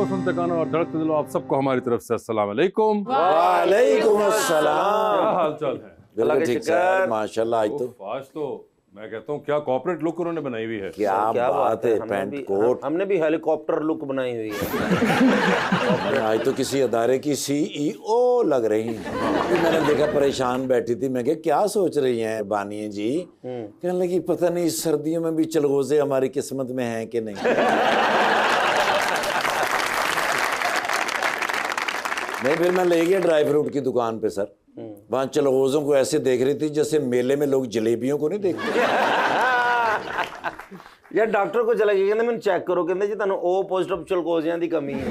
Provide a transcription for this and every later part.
सुनते कानों और धड़कते दिलों, आप सबको हमारी तरफ से अस्सलाम वालेकुम। वालेकुम अस्सलाम। क्या हाल चाल है? बिल्कुल ठीक सर, माशाल्लाह। आज तो मैं कहता हूँ क्या कॉर्पोरेट लुक उन्होंने बनाई हुई है। क्या बात है, पैंट कोट। हमने भी हेलीकॉप्टर लुक बनाई हुई है। आज तो किसी अदारे की CEO लग रही हैं। मैंने देखा परेशान बैठी थी, मैं क्या सोच रही हैं बानिया जी? कहने लगी पता नहीं इस सर्दियों में भी चलगोजे हमारी किस्मत में हैं कि नहीं। नहीं, फिर मैं ले गया ड्राई फ्रूट की दुकान पे सर। वहां चलगोजों को ऐसे देख रही थी जैसे मेले में लोग जलेबियों को नहीं देखते। यार डॉक्टर को चला गया, कहते मैंने चेक करो, कहते जी तुहानू ओ पॉजिटिव चलगोजियां दी कमी है।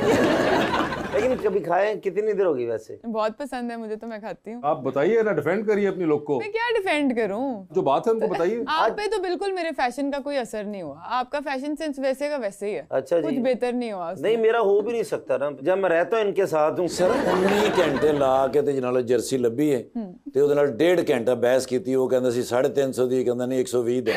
लेकिन कभी खाए? कितनी देर होगी वैसे? बहुत पसंद है मुझे, तो मैं खाती हूँ। आप बताइए ना, डिफेंड करिए अपनी लुक को। मैं क्या डिफेंड करूँ? जो बात है उनको बताइए। आप पे तो बिल्कुल मेरे फैशन का कोई असर नहीं हुआ। आपका फैशन सेंस वैसे का वैसे ही है। अच्छा जी, कुछ बेहतर नहीं हुआ उसमें। नहीं मेरा हो भी नहीं सकता ना, जब मैं रहता हूँ इनके साथ हूँ। सर 19 घंटे ला के ते जनाल जर्सी लभी है ते ਉਹਦੇ ਨਾਲ 1.5 घंटा बहस की थी। वो कहता सी 350 दी, कहता नहीं 120 दे।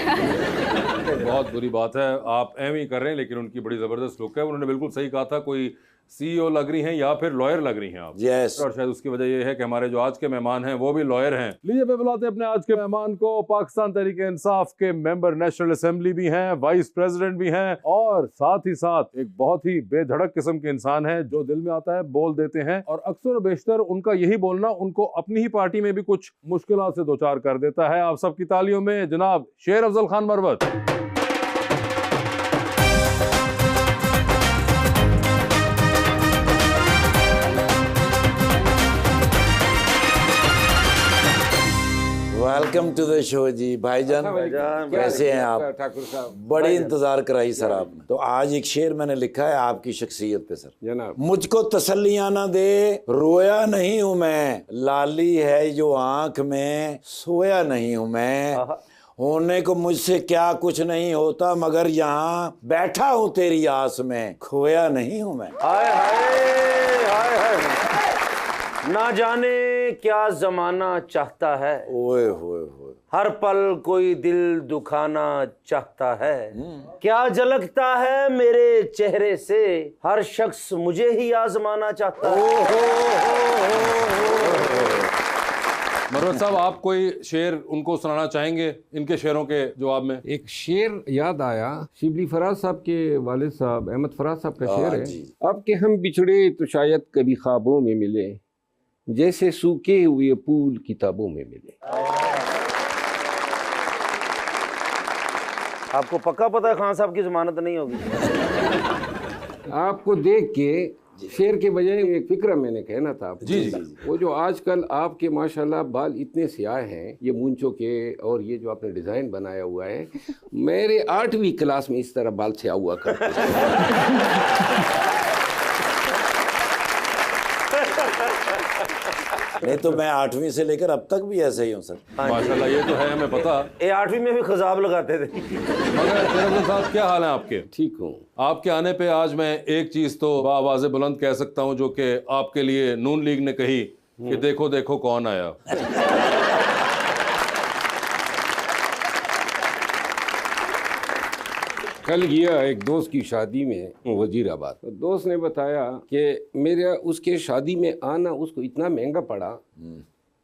बहुत बुरी बात है, आप एम ही कर रहे हैं, लेकिन उनकी बड़ी जबरदस्त लुक है। उन्होंने बिल्कुल सही कहा था, कोई CEO लग रही हैं या फिर लॉयर लग रही हैं आप। यस। और शायद उसकी वजह ये है कि हमारे जो आज के मेहमान हैं वो भी लॉयर हैं। लीजिए मैं बुलाते हैं अपने आज के मेहमान को। पाकिस्तान तहरीक इंसाफ के मेंबर नेशनल असेंबली भी हैं, वाइस प्रेसिडेंट भी हैं, और साथ ही साथ एक बहुत ही बेधड़क किस्म के इंसान है। जो दिल में आता है बोल देते हैं, और अक्सर बेशतर उनका यही बोलना उनको अपनी ही पार्टी में भी कुछ मुश्किलात से दो चार कर देता है। आप सबकी तालियों में जनाब Sher Afzal Khan Marwat. Welcome to the show जी भाईजान। कैसे हैं आप? ठाकुर साहब, बड़ी इंतजार कराई सर आपने। तो आज एक शेर मैंने लिखा है आपकी शख्सियत पे सर। जनाब। मुझको तसल्लियां ना दे, रोया नहीं हूं मैं, लाली है जो आंख में, सोया नहीं हूं मैं। होने को मुझसे क्या कुछ नहीं होता, मगर यहाँ बैठा हूँ तेरी आस में, खोया नहीं हूं मैं। हाय हाय हाय हाय, ना जाने क्या जमाना चाहता है, ओए होए होए, हर पल कोई दिल दुखाना चाहता है। क्या झलकता है मेरे चेहरे से, हर शख्स मुझे ही आजमाना चाहता है। मरवत साहब, आप कोई शेर उनको सुनाना चाहेंगे इनके शेरों के जवाब में? एक शेर याद आया, शिबली फराज साहब के वालिद साहब अहमद फराज साहब का शेर है। अब के हम बिछड़े तो शायद कभी ख्वाबों में मिले, जैसे सूखे हुए फूल किताबों में मिले। आपको पक्का पता है खान साहब की जमानत नहीं होगी? आपको देख के शेर के बजाय एक फिक्र मैंने कहना था आपको। जी जी। वो जो आजकल आपके माशाल्लाह बाल इतने स्याह हैं, ये मूंछों के, और ये जो आपने डिजाइन बनाया हुआ है, मेरे 8वीं क्लास में इस तरह बाल स्याह हुआ करते। नहीं तो मैं 8वीं से लेकर अब तक भी ऐसे ही हूँ सर। माशाल्लाह, ये तो है हमें पता। ये 8वीं में भी खजाब लगाते थे। मगर शेर अफजल साहब, क्या हाल है आपके? ठीक हूँ। आपके आने पे आज मैं एक चीज तो आवाज़े बुलंद कह सकता हूँ, जो कि आपके लिए नून लीग ने कही कि देखो देखो कौन आया। कल गया एक दोस्त की शादी में वजीराबाद, तो दोस्त ने बताया कि मेरा उसके शादी में आना उसको इतना महंगा पड़ा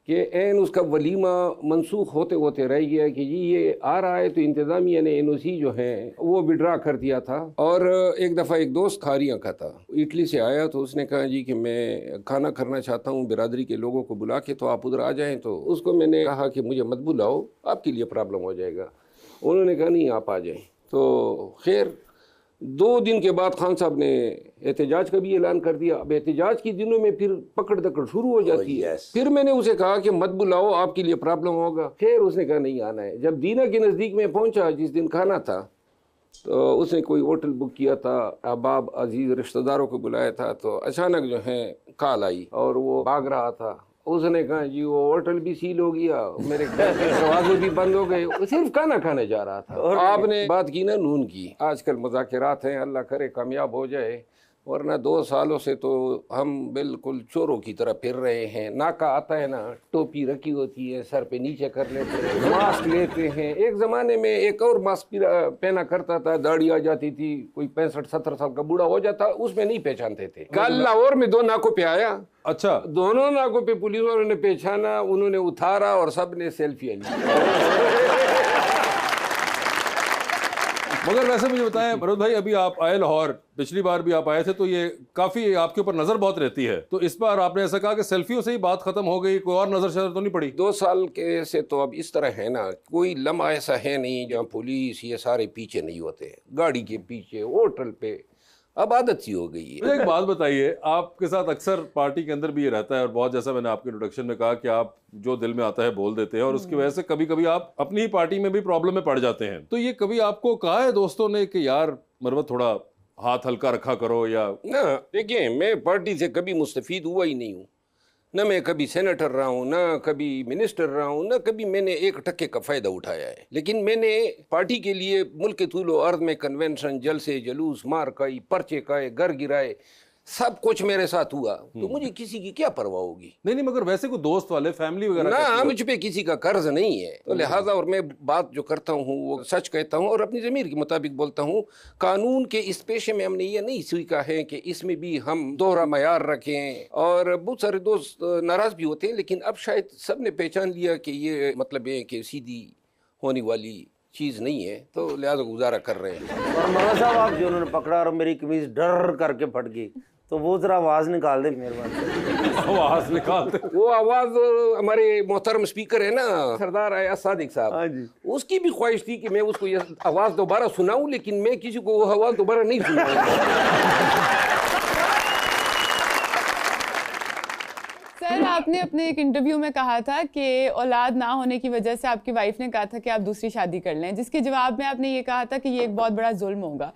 कि एन उसका वलीमा मनसूख होते होते रह गया कि जी ये आ रहा है, तो इंतज़ामिया ने NOC जो है वो विड्रा कर दिया था। और एक दफ़ा एक दोस्त खारियाँ का था, इटली से आया, तो उसने कहा जी कि मैं खाना करना चाहता हूँ, बिरादरी के लोगों को बुला के, तो आप उधर आ जाएँ। तो उसको मैंने कहा कि मुझे मत बुलाओ, आपके लिए प्रॉब्लम हो जाएगा। उन्होंने कहा नहीं, आप आ जाएँ। तो खैर 2 दिन के बाद खान साहब ने एहतजाज का भी ऐलान कर दिया। अब एहतजाज के दिनों में फिर पकड़ दकड़ शुरू हो जाती है। फिर मैंने उसे कहा कि मत बुलाओ, आपके लिए प्रॉब्लम होगा। खैर उसने कहा नहीं आना है। जब दीना के नज़दीक में पहुंचा, जिस दिन खाना था, तो उसने कोई होटल बुक किया था, अहबाब अजीज रिश्तेदारों को बुलाया था। तो अचानक जो है कॉल आई और वो भाग रहा था। उसने कहा जी वो होटल भी सील हो गया, मेरे घर के दरवाजे भी बंद हो गए, वो सिर्फ खाना खाने जा रहा था। और आपने बात की ना नून की, आजकल मुज़ाकिरात हैं, अल्लाह करे कामयाब हो जाए। वरना 2 सालों से तो हम बिल्कुल चोरों की तरह फिर रहे हैं। नाका आता है ना, टोपी रखी होती है, सर पे नीचे कर लेते हैं, मास्क लेते हैं। एक ज़माने में एक और मास्क पहना करता था, दाढ़ी आ जाती थी, कोई 65-70 साल का बूढ़ा हो जाता, उसमें नहीं पहचानते थे। कल लाहौर में 2 नाकों पे आया, अच्छा, दोनों नाकों पे पुलिस वालों ने पहचाना, उन्होंने उतारा और सब ने सेल्फी ली। मगर वैसे मुझे बताएं मनोज भाई, अभी आप आए लाहौर, पिछली बार भी आप आए थे, तो ये काफी आपके ऊपर नजर बहुत रहती है, तो इस बार आपने ऐसा कहा कि सेल्फियों से ही बात खत्म हो गई, कोई और नजर शजर तो नहीं पड़ी? 2 साल के से तो अब इस तरह है ना, कोई लम्हा ऐसा है नहीं जहाँ पुलिस ये सारे पीछे नहीं होते, गाड़ी के पीछे, होटल पे, अब आदत सी हो गई है। मुझे एक बात बताइए, आपके साथ अक्सर पार्टी के अंदर भी ये रहता है, और बहुत, जैसा मैंने आपके इंट्रोडक्शन में कहा कि आप जो दिल में आता है बोल देते हैं, और उसकी वजह से कभी कभी आप अपनी ही पार्टी में भी प्रॉब्लम में पड़ जाते हैं। तो ये कभी आपको कहा है दोस्तों ने कि यार मरवत थोड़ा हाथ हल्का रखा करो? या ना, देखिए, मैं पार्टी से कभी मुस्तफीद हुआ ही नहीं हूँ, न मैं कभी सेनेटर रहा हूँ, न कभी मिनिस्टर रहा हूँ, न कभी मैंने 1 टक्के का फायदा उठाया है। लेकिन मैंने पार्टी के लिए मुल्क के तूलो अर्द में कन्वेंशन, जलसे, जुलूस, मार खाई, पर्चे खाए, घर गिराए, सब कुछ मेरे साथ हुआ, तो मुझे किसी की क्या परवाह होगी? नहीं, मगर वैसे कोई दोस्त वाले, फैमिली वगैरह ना, मुझ पे किसी का कर्ज नहीं है, तो लिहाजा, और मैं बात जो करता हूँ वो सच कहता हूँ और अपनी ज़मीर के मुताबिक बोलता हूँ। कानून के इस पेशे में हमने ये नहीं सीखा है कि इसमें भी हम दोहरा मयार रखें, और बहुत सारे दोस्त नाराज़ भी होते हैं, लेकिन अब शायद सब ने पहचान लिया कि ये मतलब है कि सीधी होने वाली चीज़ नहीं है, तो लिहाजा गुजारा कर रहे हैं। और मौलाना साहब, आप जो उन्होंने पकड़ा और मेरी कमीज डर करके फट गई, तो वो जरा आवाज निकाल दे मेहरबानी। आवाज निकालते? वो आवाज हमारे मोहतरम स्पीकर है ना, सरदार अयाज सादिक साहब, हाँ जी, उसकी भी ख्वाहिश थी कि मैं उसको ये आवाज दोबारा सुनाऊं, लेकिन मैं किसी को वो आवाज दोबारा नहीं सुनाऊंगा। सर, आपने अपने एक इंटरव्यू में कहा था कि औलाद ना होने की वजह से आपकी वाइफ ने कहा था कि आप दूसरी शादी कर लें, जिसके जवाब में आपने ये कहा था कि ये एक बहुत बड़ा जुल्म होगा।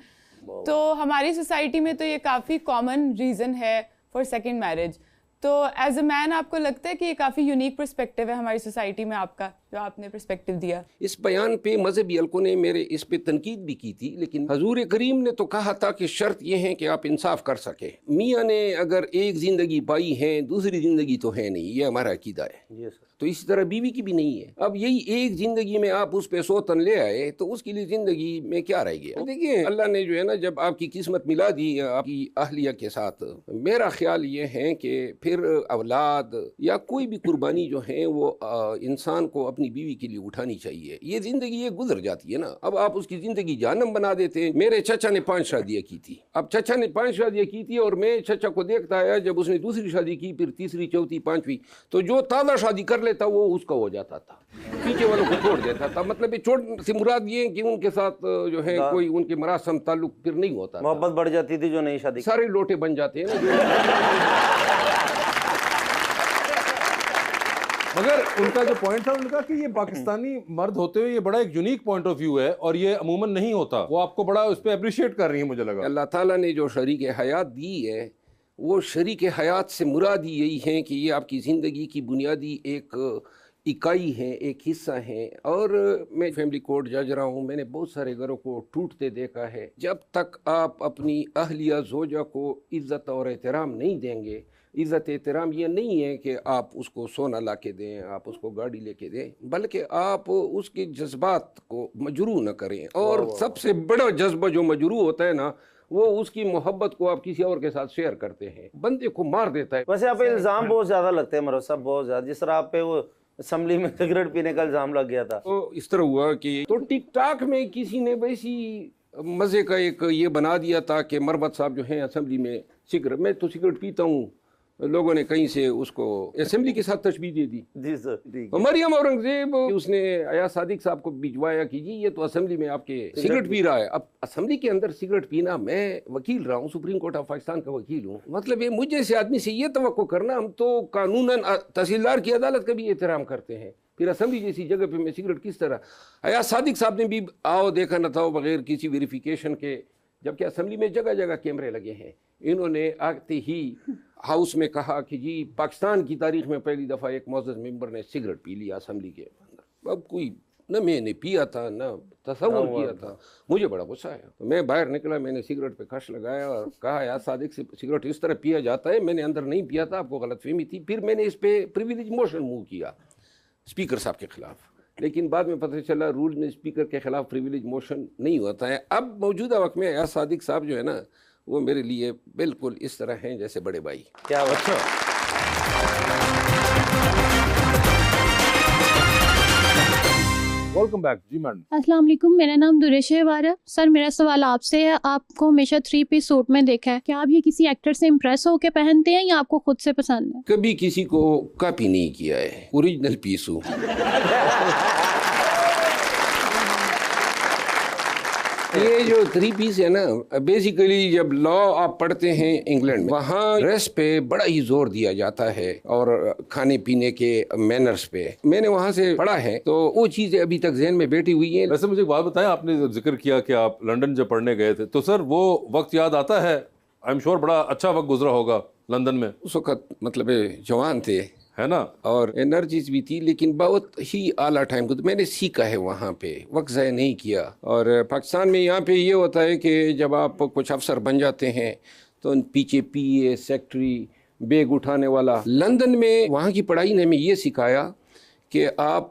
तो हमारी सोसाइटी में तो ये काफ़ी कॉमन रीज़न है फॉर सेकंड मैरिज। तो एज अ मैन आपको लगता है कि ये काफ़ी यूनिक पर्सपेक्टिव है हमारी सोसाइटी में आपका, जो आपने पर्सपेक्टिव दिया? इस बयान पे मजहबी हलकों ने मेरे इस पे तनकीद भी की थी, लेकिन हजूर करीम ने तो कहा था कि शर्त यह है कि आप इंसाफ कर सके। मियाँ ने अगर एक जिंदगी पाई है, दूसरी जिंदगी तो है नहीं, ये हमारा अकीदा है। जी सर। तो इसी तरह बीवी की भी नहीं है। अब यही एक जिंदगी में आप उस पे 100 तन ले आए, तो उसके लिए जिंदगी में क्या रह गया? देखिए, अल्लाह ने जो है ना, जब आपकी किस्मत मिला दी आपकी अहलिया के साथ, मेरा ख्याल ये है कि फिर औलाद या कोई भी कुर्बानी जो है वो इंसान को अपनी बीवी के लिए उठानी चाहिए। ये जिंदगी ये गुजर जाती है ना, अब आप उसकी जिंदगी जहन्नम बना देते हैं। मेरे चचा ने 5 शादियाँ की थी। अब चचा ने 5 शादियाँ की थी और मैं चचा को देखता आया, जब उसने दूसरी शादी की, फिर तीसरी, चौथी, 5वीं, तो जो ताज़ा शादी कर लेता वो उसका हो जाता था, पीछे वालों को छोड़ देता था। मतलब ये छोड़ से मुराद ये कि उनके साथ जो है कोई उनके मरासम ताल्लुक फिर नहीं होता, मोहब्बत बढ़ जाती थी जो नई शादी, सारे लोटे बन जाते हैं ना। मगर उनका जो पॉइंट था, उन्होंने कहा कि ये पाकिस्तानी मर्द होते हुए ये बड़ा एक यूनिक पॉइंट ऑफ व्यू है और ये अमूमन नहीं होता। वो आपको बड़ा उस पर अप्रिशिएट कर रही है, मुझे लगा। अल्लाह ताला ने जो शरीक हयात दी है, वो शरीक हयात से मुराद ही यही है कि ये आपकी ज़िंदगी की बुनियादी एक इकाई है, एक हिस्सा है। और मैं फैमिली कोर्ट जज रहा हूँ, मैंने बहुत सारे घरों को टूटते देखा है। जब तक आप अपनी अहलिया ज़ोजा को इज़्ज़त और एहतराम नहीं देंगे, इज़्ज़त एहतराम ये नहीं है कि आप उसको सोना ला के दें, आप उसको गाड़ी लेके दें, बल्कि आप उसके जज्बात को मजरू न करें। और सबसे बड़ा जज्बा जो मजरू होता है ना, वो उसकी मोहब्बत को आप किसी और के साथ शेयर करते हैं, बंदे को मार देता है। वैसे आप पे इल्ज़ाम बहुत ज़्यादा लगते हैं मरोज साहब, बहुत ज़्यादा। जिस तरह आप पे वो असेंबली में सिगरेट पीने का इल्ज़ाम लग गया था, तो इस तरह हुआ कि तो टिकटॉक में किसी ने वैसी मज़े का एक ये बना दिया था कि मरवत साहब जो हैं असेंबली में सिगरेट, मैं तो सिगरेट पीता हूँ, लोगों ने कहीं से उसको असेंबली के साथ तशबीह दे दी। जी सर, ठीक। मरियम औरंगजेब, उसने अयाज सादिक साहब को भिजवाया कि जी ये तो असेंबली में आपके सिगरेट पी रहा है। अब असेंबली के अंदर सिगरेट पीना, मैं वकील रहा हूँ, सुप्रीम कोर्ट ऑफ पाकिस्तान का वकील हूँ, मतलब ये मुझे से आदमी से ये तवक्को करना, हम तो कानूनन तहसीलदार की अदालत का भी एहतराम करते हैं, फिर असेंबली जैसी जगह पे मैं सिगरेट किस तरह? अयाज सादिक साहब ने भी आओ देखा न था बगैर किसी वेरिफिकेशन के, जबकि असेंबली में जगह जगह कैमरे लगे हैं, इन्होंने आते ही हाउस में कहा कि जी पाकिस्तान की तारीख में पहली दफ़ा एक मुअज़्ज़ज़ मेंबर ने सिगरेट पी लिया असेंबली के अंदर। अब कोई न मैंने पिया था, न तसव्वुर किया था। मुझे बड़ा गुस्सा आया, तो मैं बाहर निकला, मैंने सिगरेट पे कश लगाया और कहा, यार सादिक से सिगरेट इस तरह पिया जाता है, मैंने अंदर नहीं पिया था, आपको गलतफहमी थी। फिर मैंने इस पे प्रिविलेज मोशन मूव किया स्पीकर साहब के खिलाफ, लेकिन बाद में पता चला रूल में स्पीकर के खिलाफ प्रिविलेज मोशन नहीं होता है। अब मौजूदा वक्त में यार सादिक साहब जो है ना, वो मेरे लिए बिल्कुल इस तरह हैं जैसे बड़े भाई। क्या अच्छा, वेलकम बैक जी मैडम। अस्सलाम वालेकुम, मेरा नाम दुरेश वारा। सर मेरा सवाल आपसे है, आपको हमेशा 3 पीस सूट में देखा है, क्या आप ये किसी एक्टर से इम्प्रेस होकर पहनते हैं या आपको खुद से पसंद है? कभी किसी को कॉपी नहीं किया है, ओरिजिनल पीस हूँ। ये जो 3 पीस है ना, बेसिकली जब लॉ आप पढ़ते हैं इंग्लैंड में, वहाँ ड्रेस पे बड़ा ही जोर दिया जाता है और खाने पीने के मैनर्स पे। मैंने वहाँ से पढ़ा है, तो वो चीजें अभी तक ज़हन में बैठी हुई हैं। वैसे मुझे एक बात बताएं, आपने जब जिक्र किया कि आप लंदन जब पढ़ने गए थे, तो सर वो वक्त याद आता है? आई एम श्योर बड़ा अच्छा वक्त गुजरा होगा लंदन में। उस वक्त मतलब जवान थे, है ना, और एनर्जीज भी थी, लेकिन बहुत ही आला टाइम को तो मैंने सीखा है वहाँ पे, वक्त ज़ाया नहीं किया। और पाकिस्तान में यहाँ पे ये होता है कि जब आप कुछ अफसर बन जाते हैं तो पीछे PA सेक्रेटरी, बैग उठाने वाला। लंदन में वहाँ की पढ़ाई ने हमें ये सिखाया कि आप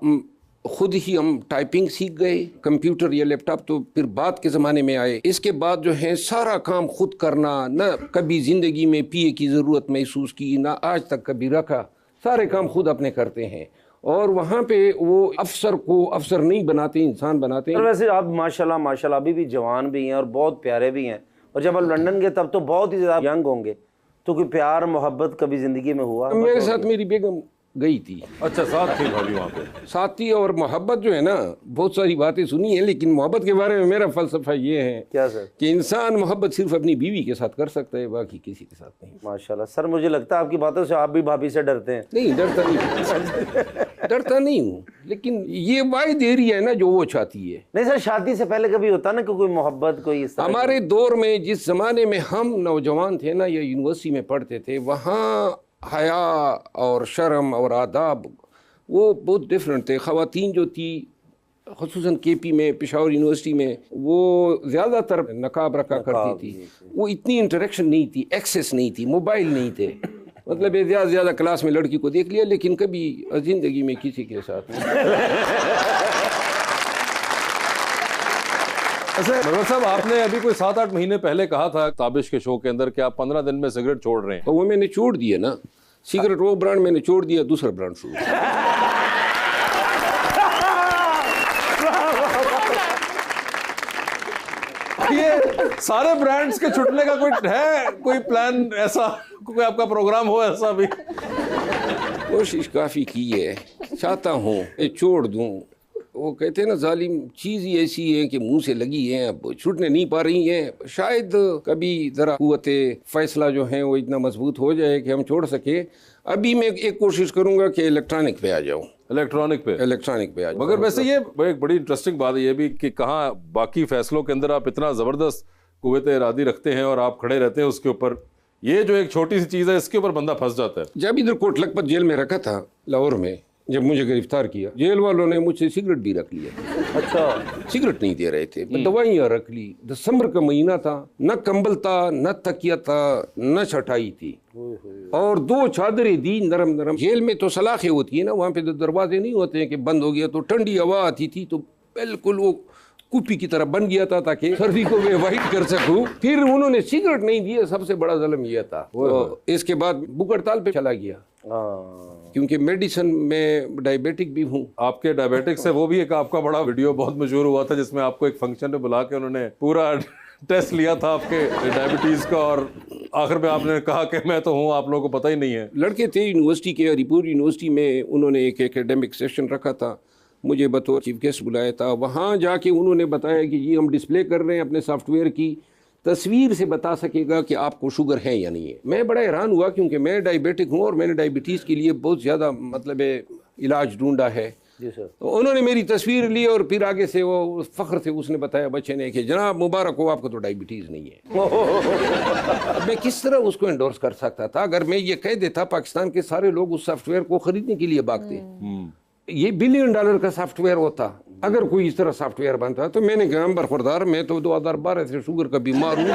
खुद ही, हम टाइपिंग सीख गए, कंप्यूटर या लैपटॉप तो फिर बाद के ज़माने में आए। इसके बाद जो है सारा काम खुद करना, न कभी ज़िंदगी में PA की ज़रूरत महसूस की, ना आज तक कभी रखा, सारे काम खुद अपने करते हैं। और वहाँ पे वो अफसर को अफसर नहीं बनाते, इंसान बनाते हैं। वैसे आप माशाल्लाह माशाल्लाह अभी भी जवान भी हैं और बहुत प्यारे भी हैं, और जब आप लंदन गए तब तो बहुत ही ज़्यादा यंग होंगे, तो कोई प्यार मोहब्बत कभी ज़िंदगी में हुआ? मेरे साथ मेरी बेगम गई थी। अच्छा, साथ थी भाभी वहाँ पे? साथ थी। और मोहब्बत जो है ना, बहुत सारी बातें सुनी है, लेकिन मोहब्बत के बारे में मेरा फलसफा ये है क्या सर? कि इंसान मोहब्बत सिर्फ अपनी बीवी के साथ कर सकता है, बाकी किसी के साथ नहीं। माशाल्लाह सर, मुझे लगता है आपकी बातों से आप भी भाभी से डरते हैं। नहीं, डरता नहीं डरता नहीं हूँ, लेकिन ये वाहिद एरिया है ना जो वो चाहती है। नहीं सर, शादी से पहले कभी होता ना कि कोई मोहब्बत, कोई इस तरह हमारे दौर में, जिस जमाने में हम नौजवान थे ना या यूनिवर्सिटी में पढ़ते थे, वहाँ हया और शर्म और आदाब वो बहुत डिफरेंट थे। ख़वातीन जो थी, ख़ुसूसन KP में, पेशावर यूनिवर्सिटी में, वो ज़्यादातर नकाब रखा करती थी। वो इतनी इंटरेक्शन नहीं थी, एक्सेस नहीं थी, मोबाइल नहीं थे। मतलब ये ज़्यादा से ज़्यादा क्लास में लड़की को देख लिया, लेकिन कभी ज़िंदगी में किसी के साथ नहीं। अच्छा मरवत साहब, आपने अभी कोई 7-8 महीने पहले कहा था ताबिश के शो के अंदर कि आप 15 दिन में सिगरेट छोड़ रहे हैं। तो वो मैंने छोड़ दिया ना, सिगरेट वो ब्रांड मैंने छोड़ दिया, दूसरा ब्रांड शुरू। ये सारे ब्रांड्स के छुटने का कोई प्लान ऐसा, कोई आपका प्रोग्राम हो ऐसा भी? कोशिश काफ़ी की है, चाहता हूँ छोड़ दूँ। वो कहते हैं ना, जालिम चीज़ ही ऐसी है कि मुंह से लगी है, अब छूटने नहीं पा रही हैं। शायद कभी ज़रा कुव्वते फैसला जो है वो इतना मजबूत हो जाए कि हम छोड़ सके। अभी मैं एक कोशिश करूँगा कि इलेक्ट्रॉनिक पे आ जाऊँ। इलेक्ट्रॉनिक पे आ जाऊँ। मगर वैसे ये एक बड़ी इंटरेस्टिंग बात है ये भी कि कहाँ बाकी फैसलों के अंदर आप इतना ज़बरदस्त कुव्वत इरादी रखते हैं और आप खड़े रहते हैं उसके ऊपर। ये जो एक छोटी सी चीज़ है, इसके ऊपर बंदा फंस जाता है। जब इधर कोट लखपत जेल में रखा था लाहौर में, जब मुझे गिरफ्तार किया, जेल वालों ने मुझसे सिगरेट भी रख लिया। अच्छा, सिगरेट नहीं दे रहे थे, दवाइयाँ रख ली। दिसंबर का महीना था, न कंबल था, न तकिया था, न चटाई थी, और 2 चादरें दी नरम नरम। जेल में तो सलाखें होती है ना, वहाँ पे तो दरवाजे नहीं होते हैं कि बंद हो गया, तो ठंडी हवा आती थी, तो बिल्कुल वो कुप्पी की तरह बन गया था ताकि सर्दी को मैं वाइट कर सकूं। फिर उन्होंने सिगरेट नहीं दिया, सबसे बड़ा जुल्म यह था। तो इसके बाद भूख हड़ताल पे चला गया, क्योंकि मेडिसिन में डायबिटिक भी हूँ। आपके डायबिटिक से वो भी एक आपका बड़ा वीडियो बहुत मशहूर हुआ था, जिसमें आपको एक फंक्शन में बुला के उन्होंने पूरा टेस्ट लिया था आपके डायबिटीज का, और आखिर में आपने कहा कि मैं तो हूँ, आप लोगों को पता ही नहीं है। लड़के थे यूनिवर्सिटी के, हरिपुर यूनिवर्सिटी में उन्होंने एक एकेडमिक सेशन रखा था, मुझे बतौर चीफ गेस्ट बुलाया था। वहाँ जाके उन्होंने बताया कि ये हम डिस्प्ले कर रहे हैं अपने सॉफ्टवेयर की, तस्वीर से बता सकेगा कि आपको शुगर है या नहीं है। मैं बड़ा हैरान हुआ, क्योंकि मैं डायबिटिक हूँ और मैंने डायबिटीज़ के लिए बहुत ज़्यादा मतलब इलाज ढूंढा है। जी सर। तो उन्होंने मेरी तस्वीर ली और फिर आगे से वो फ़ख्र से उसने बताया बच्चे ने कि जनाब मुबारक हो, आपको तो डायबिटीज़ नहीं है। अब मैं किस तरह उसको एंडोर्स कर सकता था? अगर मैं ये कह देता, पाकिस्तान के सारे लोग उस सॉफ्टवेयर को ख़रीदने के लिए भागते, ये $1 बिलियन का सॉफ्टवेयर होता, अगर कोई इस तरह सॉफ्टवेयर बनता। तो मैंने कहा बरखुरदार, मैं तो 2012 से शुगर का बीमार हूँ।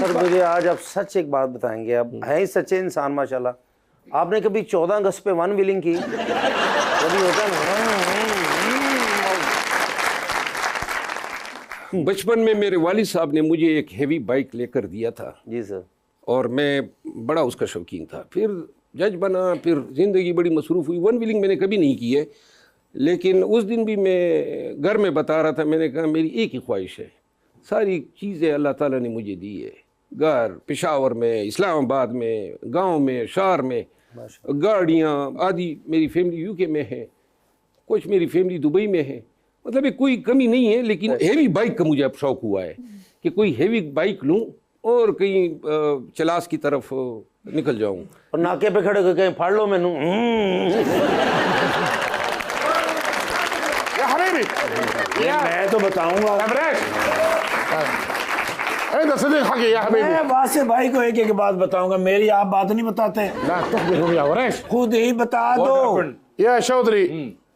सर मुझे आज आप सच एक बात बताएंगे, आप हैं ही सच्चे इंसान माशाल्लाह। आपने कभी 14 अगस्त पे 1 व्हीलिंग की? कभी होता ना? बचपन में मेरे वालिद साहब ने मुझे एक हेवी बाइक लेकर दिया था जी सर। और मैं बड़ा उसका शौकीन था। फिर जज बना, फिर ज़िंदगी बड़ी मसरूफ़ हुई। 1 व्हीलिंग मैंने कभी नहीं की है, लेकिन उस दिन भी मैं घर में बता रहा था, मैंने कहा मेरी एक ही ख्वाहिश है, सारी चीज़ें अल्लाह ताला ने मुझे दी है। घर पेशावर में, इस्लामाबाद में, गांव में, शहर में, गाड़ियाँ आदि मेरी फैमिली यूके में है, कुछ मेरी फैमिली दुबई में है, मतलब कोई कमी नहीं है। लेकिन हेवी बाइक का मुझे अब शौक हुआ है कि कोई हेवी बाइक लूँ और कहीं चलास की तरफ निकल जाऊं और नाके पे खड़े होकर कहीं फाड़ लो मैनू। मैं तो बताऊंगा। मैं वासिफ भाई को एक बात बताऊंगा, मेरी आप बात नहीं बताते, खुद ही बता दो। या चौधरी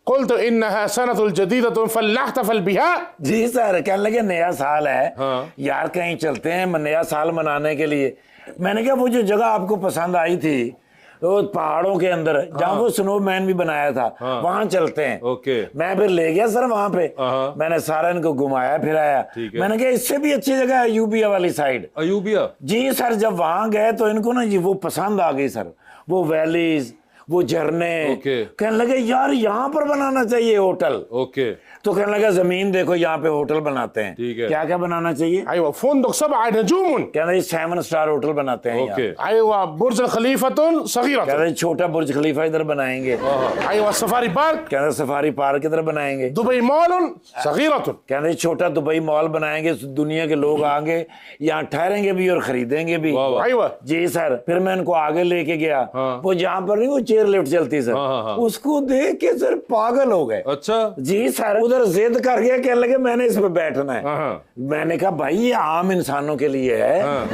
कुल तो इन्नहा सनतुल जदीदतुन फलनहतफल बिहा। जी सर, कहने लगे नया साल है। हाँ। यार कहीं चलते हैं नया साल मनाने के लिए। मैंने कहा वो जो जगह आपको पसंद आई थी वो पहाड़ों के अंदर, जहाँ वो स्नोमैन भी बनाया था, वहां चलते हैं। ओके। मैं फिर ले गया सर वहां पे, मैंने सारा इनको घुमाया फिराया। मैंने कहा इससे भी अच्छी जगह है अयूबिया वाली साइड। अयूबिया? जी सर, जब वहां गए तो इनको ना जी वो पसंद आ गई सर, वो वैलीज, वो झरने। कहने लगे यार यहाँ पर बनाना चाहिए होटल। ओके। तो कहने लगा जमीन देखो यहाँ पे होटल बनाते हैं। ठीक है। क्या क्या बनाना चाहिए? अय्वा फुंदुक सबअ नजूमुन। कहना ये 7 स्टार होटल बनाते हैं। ओके। अय्वा बुर्ज खलीफतुन सगीरतुन। कहना छोटा बुर्ज खलीफा इधर बनाएंगे। अय्वा सफारी पार्क। कहना सफारी पार्क इधर बनाएंगे। दुबई मॉल सगीरतुन। कहना छोटा दुबई मॉल बनाएंगे, दुनिया के लोग आएंगे यहाँ ठहरेंगे भी और खरीदेंगे भी। अय्वा जी सर। फिर मैं इनको आगे लेके गया, वो जहाँ पर नहीं वो चेयर लिफ्ट चलती सर, उसको देख के सर पागल हो गए। अच्छा। जी सर, उधर जिद कर गया, कहने लगे मैंने इस पे बैठना है। मैंने कहा भाई ये आम इंसानों के लिए है।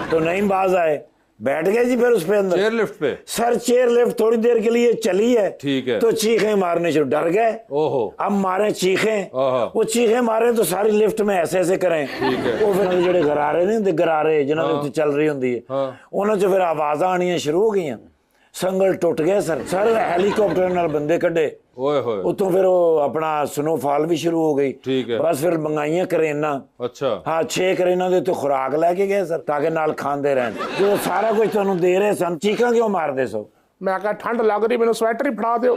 तो नहीं बाज आए, बैठ गए जी फिर उस पे अंदर चेयर लिफ्ट पे। सर चेयर लिफ्ट थोड़ी देर के लिए चली है। ठीक है। तो चीखें मारने शुरू, डर गए। ओहो। अब मारे चीखें, वो चीखें मारे तो सारी लिफ्ट में ऐसे ऐसे करें। ठीक है। वो फिर जो गरारे नहीं गरारे जिन्होंने चल रही होंगी, उन्होंने जो फिर आवाजा आनी शुरू हो गई, संगल टुट गए सर। सर हेलीकॉप्टर नाल बंदे कड्डे, उतों फिर वो अपना स्नोफॉल भी शुरू हो गई। ठीक है। बस फिर मंगाइया करेना। अच्छा। हाँ 6 करेना दे तो खुराक लेके गए सर, ताकि नाल खांदे रहन। जो सारा कुछ तुहानू दे रहे सन, चीखा क्यों मार दे सो? मैं कहा ठंड लग रही, मैंने स्वेटर ही फड़ा दो।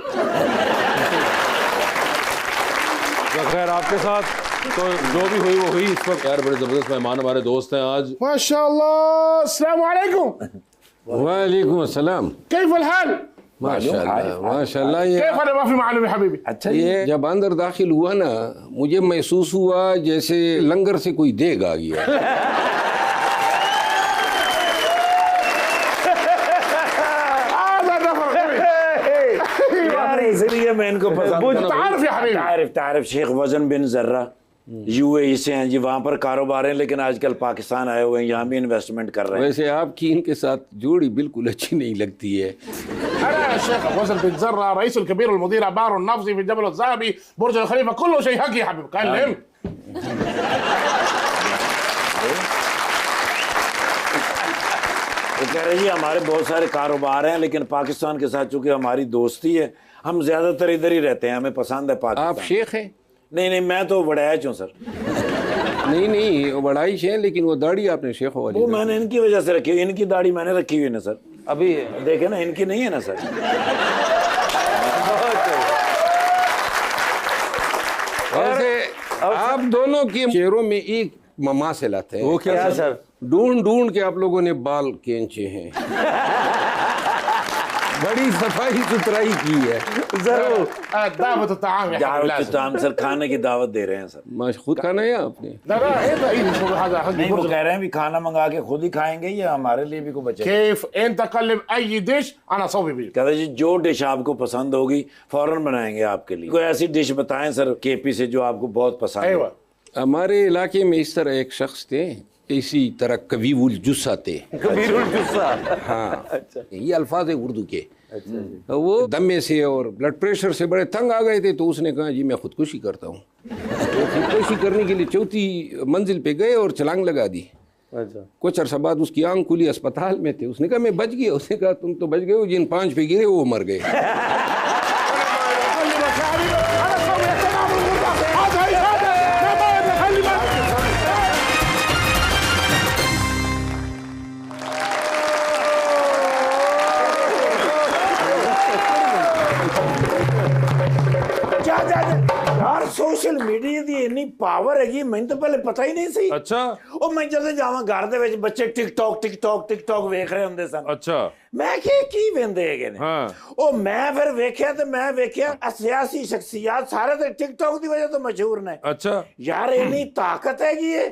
खैर आपके साथ तो जो भी हुई वो हुई। इस वक्त यार बड़े जबरदस्त मेहमान हमारे दोस्त हैं आज। माशाल्लाह। अस्सलाम वालेकुम। वालेकुम अस्सलाम। कैफल हाल? माशाल्लाह माशाल्लाह। ये माफी मालूम है हबीबी। अच्छा, ये जब अंदर दाखिल हुआ ना, मुझे महसूस हुआ जैसे लंगर से कोई देग आ गया। इसलिए मैं इनको पसंद। तारिफ शेख वजन बिन जर्रा यूएई से हैं जी, वहाँ पर कारोबार है, लेकिन आजकल पाकिस्तान आए हुए हैं, यहाँ भी इन्वेस्टमेंट कर रहे हैं। वैसे आपकी इनके साथ जोड़ी बिल्कुल अच्छी नहीं लगती है। अरे शेख वजन बिन जर्रा रईस कबीर मुदीर अबार नफ्सी फिल जबल ज़ाबी बुर्ज खलीफा कुल्लु शै हक या हबीब कल। वो कह रहे जी हमारे बहुत सारे कारोबार हैं, लेकिन पाकिस्तान के साथ चूंकि हमारी दोस्ती है, हम ज्यादातर इधर ही रहते हैं, हमें पसंद है पाकिस्तान। आप शेख हैं? नहीं, मैं तो बड़ाइच हूँ सर। नहीं वो बड़ाइच है, लेकिन वो दाढ़ी आपने शेख वाली। वो मैंने इनकी वजह से रखी हुई, इनकी दाढ़ी मैंने रखी हुई है ना सर। अभी देखे ना, इनकी नहीं है ना सर। वैसे आप दोनों के चेहरों में एक ममा से लाते हैं। वो क्या सर? ढूंढ के आप लोगों ने बाल खींचे हैं। बड़ी सफाई सुथराई की है। जरूर। दावत ताम सर, खाने की दावत दे रहे हैं सर। खुद खाना है आपने? नहीं, वो कह रहे हैं भी खाना मंगा के खुद ही खाएंगे या हमारे लिए भी कुछ बचे? केफ एंत कल्लिम अई डिश अना सौबी भी। कहते जी जो डिश आपको पसंद होगी फौरन बनाएंगे आपके लिए। कोई ऐसी डिश बताएं सर केपी से जो आपको बहुत पसंद है। हमारे इलाके में इस तरह एक शख्स थे इसी तरह कवीउल जुस्सा थे। कबीरुल जुस्सा। हाँ, अच्छा। ये अल्फाज है उर्दू के। अच्छा जी। वो दमे से और ब्लड प्रेशर से बड़े तंग आ गए थे, तो उसने कहा जी मैं खुदकुशी करता हूँ। तो खुदकुशी करने के लिए 4थी मंजिल पे गए और छलांग लगा दी। अच्छा। कुछ अर्सा बाद उसकी आंख खुली, अस्पताल में थे। उसने कहा मैं बच गया। उसने कहा तुम तो बच गए हो, जिन 5 पे गिरे वो मर गए। यार सोशल मीडिया ਦੀ ਇੰਨੀ ਪਾਵਰ ਹੈਗੀ, ਮੈਨੂੰ ਤਾਂ ਪਹਿਲੇ ਪਤਾ ਹੀ ਨਹੀਂ ਸੀ। अच्छा ਉਹ ਮੈਂ ਜਦੋਂ ਜਾਵਾਂ ਘਰ ਦੇ ਵਿੱਚ ਬੱਚੇ ਟਿਕਟੌਕ ਵੇਖ ਰਹੇ ਹੁੰਦੇ ਸਨ। अच्छा ਮੈਂ ਕਿਹਾ ਕੀ ਵੇਂਦੇ ਹੈਗੇ ਨੇ। हाँ ਉਹ ਮੈਂ ਫਿਰ ਵੇਖਿਆ ਤੇ ਮੈਂ ਵੇਖਿਆ ਸਿਆਸੀ ਸ਼ਖਸੀਅਤ ਸਾਰੇ ਤੇ ਟਿਕਟੌਕ ਦੀ ਵਜ੍ਹਾ ਤੋਂ ਮਸ਼ਹੂਰ ਨੇ। अच्छा ਯਾਰ ਇੰਨੀ ਤਾਕਤ ਹੈਗੀ ਏ।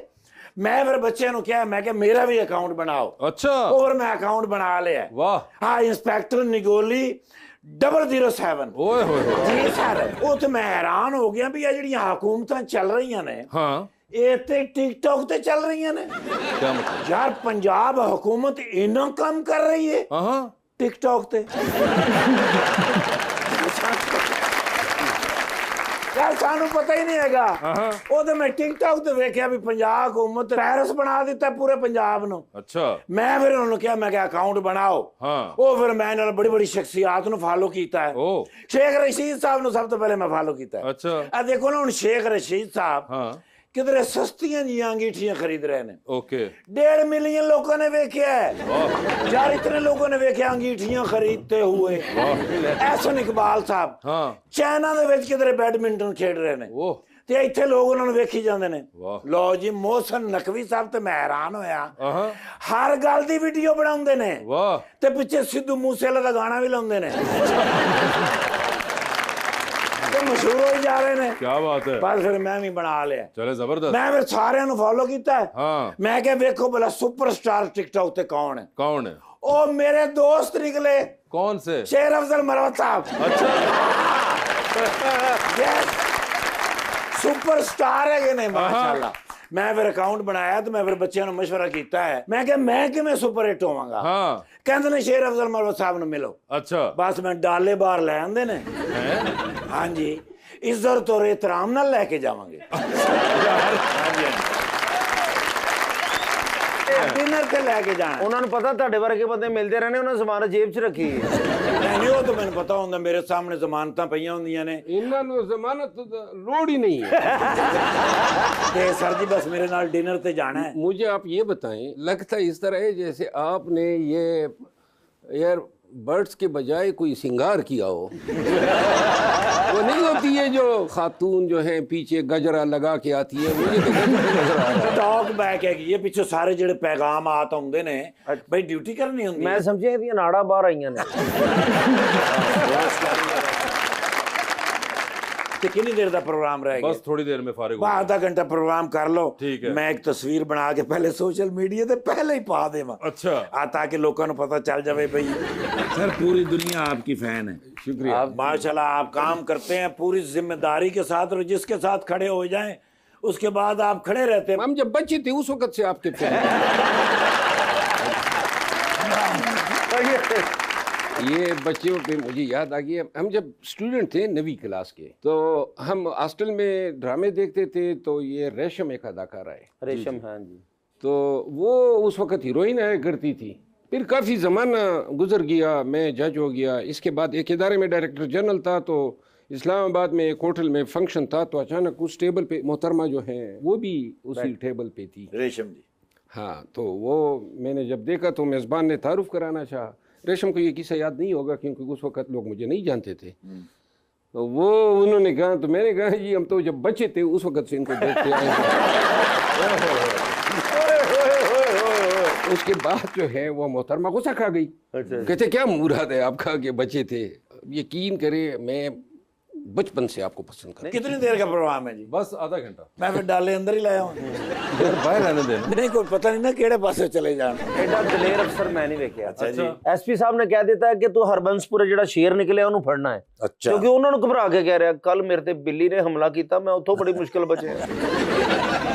ਮੈਂ ਫਿਰ ਬੱਚਿਆਂ ਨੂੰ ਕਿਹਾ, ਮੈਂ ਕਿਹਾ ਮੇਰਾ ਵੀ ਅਕਾਊਂਟ ਬਣਾਓ। अच्छा और मैं अकाउंट बना लिया। वाह हाँ, इंस्पेक्टर निगोली 007। ओए होए होए। जी सर, वो तो मैं हैरान हो गया भी ये ਜਿਹੜੀਆਂ ਹਕੂਮਤਾਂ ਚੱਲ ਰਹੀਆਂ ਨੇ, हाँ ਇਹ ਤੇ ਟਿਕਟੌਕ ਤੇ ਚੱਲ ਰਹੀਆਂ ਨੇ। क्या मतलब? ਯਾਰ ਪੰਜਾਬ ਹਕੂਮਤ ਇੰਨਾ ਕੰਮ ਕਰ ਰਹੀ ਹੈ हाँ ਟਿਕਟੌਕ ਤੇ। यार सानू पता ही नहीं हैगा। ਉਹ ਤੇ ਮੈਂ ਟਿਕਟੌਕ ਤੇ ਵੇਖਿਆ ਵੀ ਪੰਜਾਬ ਹਕੂਮਤ ਟੈਰਰਿਸਟ ਬਣਾ ਦਿੱਤਾ ਪੂਰੇ ਪੰਜਾਬ ਨੂੰ। अच्छा ਮੈਂ ਫਿਰ ਉਹਨੂੰ ਕਿਹਾ, ਮੈਂ ਕਿਹਾ ਅਕਾਊਂਟ ਬਣਾਓ। हाँ ਉਹ ਫਿਰ ਮੈਂ ਨਾਲ ਬੜੀ ਬੜੀ ਸ਼ਖਸੀਅਤ ਨੂੰ ਫਾਲੋ ਕੀਤਾ ਹੈ। ओ ਸ਼ੇਖ ਰਸ਼ੀਦ ਸਾਹਿਬ ਨੂੰ ਸਭ ਤੋਂ ਪਹਿਲੇ ਮੈਂ ਫਾਲੋ ਕੀਤਾ ਹੈ। अच्छा ਆ ਦੇਖੋ ਨਾ, ਹੁਣ ਸ਼ੇਖ ਰਸ਼ੀਦ ਸਾਹਿਬ हाँ ਕਿਧਰੇ ਸਸਤੀਆਂ ਜੀਆਂ ਅੰਗੀਠੀਆਂ ਖਰੀਦ ਰਹੇ ਨੇ। ओके 1.5 मिलियन लोगों ने देखा है यार, इतने लोगों ने देखा अंगीठियां खरीदते हुए। एहसन इकबाल साहब हाँ ਚਾਈਨਾ ਦੇ ਵਿੱਚ ਕਿਧਰੇ ਬੈਡਮਿੰਟਨ ਖੇਡ ਰਹੇ ਨੇ ओ ਤੇ ਇੱਥੇ ਲੋਕ ਉਹਨਾਂ ਨੂੰ ਵੇਖੀ ਜਾਂਦੇ ਨੇ। ਵਾਹ। ਲਓ ਜੀ, ਮੋਹਸਨ ਨਕਵੀ ਸਾਹਿਬ ਤੇ ਮੈਂ ਹੈਰਾਨ ਹੋਇਆ। हाँ ਹਰ ਗੱਲ ਦੀ ਵੀਡੀਓ ਬਣਾਉਂਦੇ ਨੇ वाह ਤੇ ਪਿੱਛੇ ਸਿੱਧੂ ਮੂਸੇਵਾਲੇ ਦਾ ਗਾਣਾ ਵੀ ਲਾਉਂਦੇ ਨੇ ਤੇ ਮਸ਼ਹੂਰ ਹੋਈ ਜਾ ਰਹੇ ਨੇ। क्या बात है। ਬਸ ਫਿਰ ਮੈਂ ਵੀ ਬਣਾ ਲਿਆ। चले जबरदस्त। ਮੈਂ ਫਿਰ ਸਾਰਿਆਂ ਨੂੰ ਫੋਲੋ ਕੀਤਾ। हाँ ਮੈਂ ਕਿਹਾ ਵੇਖੋ ਭਲਾ ਸੁਪਰਸਟਾਰ ਟਿਕਟੌਕ ਤੇ ਕੌਣ ਹੈ। कौन है? ਉਹ ਮੇਰੇ ਦੋਸਤ ਨਿਕਲੇ, कौन से? शेर अफजल मरवत साहब। अच्छा यस, सुपरस्टार है ने माशाल्लाह। मैं फिर अकाउंट बनाया तो मैं फिर बच्चों ने मशवरा किया है। मैं क्या मैं किवें सुपर हिट होवांगा। हाँ कहते ने शेर अफजल मरवत साहब ਨੂੰ ਮਿਲੋ। अच्छा बस मैं डाले बाहर ले आंदे ने। हाँ जी, इज्जत और एहतराम नाल लेके जावांगे। हाँ जी डिनर ਤੇ ਲੈ ਕੇ ਜਾਣਾ। ਉਹਨਾਂ ਨੂੰ ਪਤਾ ਤੁਹਾਡੇ ਵਰਗੇ ਬੰਦੇ ਮਿਲਦੇ ਰਹਿਣੇ, ਉਹਨਾਂ ਜ਼ਮਾਨਤ ਜੇਬ 'ਚ ਰੱਖੀ ਹੈ। ਨਹੀਂ ਉਹ ਤਾਂ ਮੈਨੂੰ ਪਤਾ ਹੁੰਦਾ, ਮੇਰੇ ਸਾਹਮਣੇ ਜ਼ਮਾਨਤਾਂ ਪਈਆਂ ਹੁੰਦੀਆਂ ਨੇ। इन्हों ने जमानत लोड ही नहीं है। ਤੇ ਸਰ ਜੀ ਬਸ ਮੇਰੇ ਨਾਲ डिनर ਤੇ ਜਾਣਾ है। मुझे आप ये बताएं, लगता इस तरह है जैसे आपने ये एयर बर्ड्स के बजाय कोई सिंगार किया हो। वो नहीं होती है जो खातून जो है पीछे गजरा लगा के आती है, मुझे तो गजरा नजर आ रहा है। ਟਾਕ ਬੈਕ ਹੈਗੀ ਇਹ ਪਿੱਛੋਂ ਸਾਰੇ ਜਿਹੜੇ ਪੈਗਾਮ ਆਤ ਹੁੰਦੇ ਨੇ ਬਈ ਡਿਊਟੀ ਕਰਨੀ ਹੁੰਦੀ ਮੈਂ ਸਮਝਿਆ ਇਹਦੀਆਂ ਨਾੜਾਂ ਬਾਹਰ ਆਈਆਂ ਨੇ। ਤੇ ਕਿੰਨੀ ਦੇਰ ਦਾ ਪ੍ਰੋਗਰਾਮ ਰਹੇਗਾ। बस थोड़ी देर में फारिग हो ਬਾ ਆਧਾ ਘੰਟਾ ਪ੍ਰੋਗਰਾਮ ਕਰ ਲਓ। ਠੀਕ ਹੈ। ਮੈਂ ਇੱਕ ਤਸਵੀਰ ਬਣਾ ਕੇ ਪਹਿਲੇ ਸੋਸ਼ਲ ਮੀਡੀਆ ਤੇ ਪਹਿਲੇ ਹੀ ਪਾ ਦੇਵਾਂ। अच्छा ਆ ਤਾਂ ਕਿ ਲੋਕਾਂ ਨੂੰ ਪਤਾ ਚੱਲ ਜਾਵੇ ਬਈ सर पूरी दुनिया आपकी फैन है। शुक्रिया। आप माशाल्लाह आप काम करते हैं पूरी जिम्मेदारी के साथ, और जिसके साथ खड़े हो जाएं उसके बाद आप खड़े रहते हैं। हम जब बच्चे थे उस वक्त से आपके फैन। ये बच्चों पे मुझे याद आ गया, हम जब स्टूडेंट थे 9वीं क्लास के, तो हम हॉस्टल में ड्रामे देखते थे। तो ये रेशम एक अदाकारा है, रेशम। हाँ जी। तो वो उस वक्त हीरोइन आया करती थी। फिर काफ़ी ज़माना गुजर गया, मैं जज हो गया। इसके बाद एक इदारे में डायरेक्टर जनरल था, तो इस्लामाबाद में एक होटल में फंक्शन था, तो अचानक उस टेबल पे मोहतरमा जो हैं वो भी उसी टेबल पे थी। रेशम जी। हाँ, तो वो मैंने जब देखा तो मेज़बान ने तारुफ कराना चाहा। रेशम को ये किस्सा याद नहीं होगा क्योंकि उस वक्त लोग मुझे नहीं जानते थे। तो वो उन्होंने कहा, तो मैंने कहा जी हम तो जब बच्चे थे उस वक्त से इनको देखते आए हैं। उसके बाद जो है वो मोहतरमा गुस्सा खा गई। कहते क्या मुराद है आपका कि बच्चे थे। यकीन करे मैं बचपन से आपको पसंद करता कितनी देर का प्रोग्राम है जी? बस आधा घंटा। मैं फिर डाले अंदर ही लाया हूँ। यार बाहर रहने देना। नहीं कोई पता नहीं ना केड़े पासे चले जाना। एडा दलेर अफसर मैं नहीं वेख्या। अच्छा जी। एसपी साहब ने कह दिता है कि तू हरबंसपुरे जेड़ा शेर निकलिया ਉਹਨੂੰ फड़ना है। अच्छा। क्योंकि उन्होंने घबरा के कह रहा कल मेरे ते बिल्ली ने हमला किया, मैं उतो बड़ी मुश्किल बचे।